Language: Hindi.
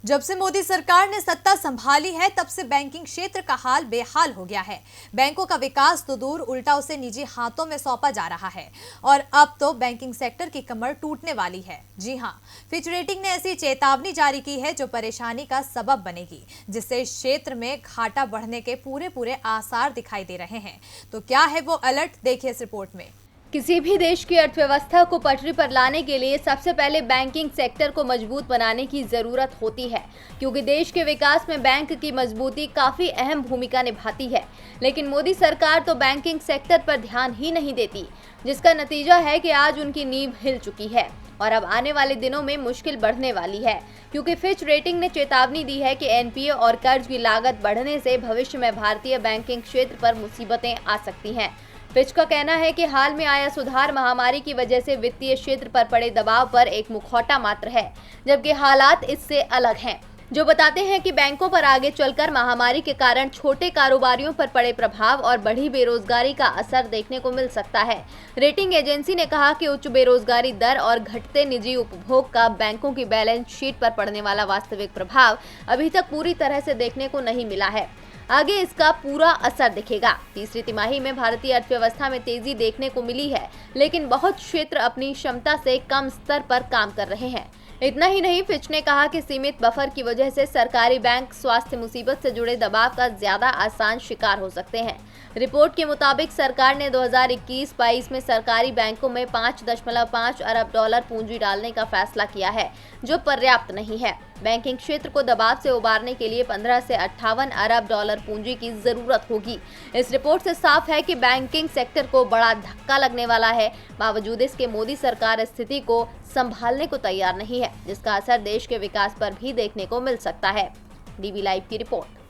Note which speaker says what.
Speaker 1: जब से मोदी सरकार ने सत्ता संभाली है तब से बैंकिंग क्षेत्र का हाल बेहाल हो गया है। बैंकों का विकास तो दूर, उल्टा उसे निजी हाथों में सौंपा जा रहा है और अब तो बैंकिंग सेक्टर की कमर टूटने वाली है। जी हां, फिच रेटिंग ने ऐसी चेतावनी जारी की है जो परेशानी का सबब बनेगी, जिससे इस क्षेत्र में घाटा बढ़ने के पूरे आसार दिखाई दे रहे हैं। तो क्या है वो अलर्ट, देखिए इस रिपोर्ट में।
Speaker 2: किसी भी देश की अर्थव्यवस्था को पटरी पर लाने के लिए सबसे पहले बैंकिंग सेक्टर को मजबूत बनाने की जरूरत होती है, क्योंकि देश के विकास में बैंक की मजबूती काफी अहम भूमिका निभाती है। लेकिन मोदी सरकार तो बैंकिंग सेक्टर पर ध्यान ही नहीं देती, जिसका नतीजा है कि आज उनकी नींव हिल चुकी है और अब आने वाले दिनों में मुश्किल बढ़ने वाली है, क्योंकि फिच रेटिंग ने चेतावनी दी है कि एनपीए और कर्ज की लागत बढ़ने से भविष्य में भारतीय बैंकिंग क्षेत्र पर मुसीबतें आ सकती हैं। फिच का कहना है कि हाल में आया सुधार महामारी की वजह से वित्तीय क्षेत्र पर पड़े दबाव पर एक मुखौटा मात्र है, जबकि हालात इससे अलग हैं, जो बताते हैं कि बैंकों पर आगे चलकर महामारी के कारण छोटे कारोबारियों पर पड़े प्रभाव और बढ़ी बेरोजगारी का असर देखने को मिल सकता है। रेटिंग एजेंसी ने कहा कि उच्च बेरोजगारी दर और घटते निजी उपभोग का बैंकों की बैलेंस शीट पर पड़ने वाला वास्तविक प्रभाव अभी तक पूरी तरह से देखने को नहीं मिला है। आगे इसका पूरा असर दिखेगा। तीसरी तिमाही में भारतीय अर्थव्यवस्था में तेजी देखने को मिली है, लेकिन बहुत क्षेत्र अपनी क्षमता से कम स्तर पर काम कर रहे हैं। इतना ही नहीं, फिच ने कहा कि सीमित बफर की वजह से सरकारी बैंक स्वास्थ्य मुसीबत से जुड़े दबाव का ज्यादा आसान शिकार हो सकते हैं। रिपोर्ट के मुताबिक सरकार ने 2021-22 में सरकारी बैंकों में 5.5 अरब डॉलर पूंजी डालने का फैसला किया है, जो पर्याप्त नहीं है। बैंकिंग क्षेत्र को दबाव से उबारने के लिए 15 से 58 अरब डॉलर पूंजी की जरूरत होगी। इस रिपोर्ट से साफ है कि बैंकिंग सेक्टर को बड़ा धक्का लगने वाला है। बावजूद इसके मोदी सरकार स्थिति को संभालने को तैयार नहीं है, जिसका असर देश के विकास पर भी देखने को मिल सकता है। डीबी लाइव की रिपोर्ट।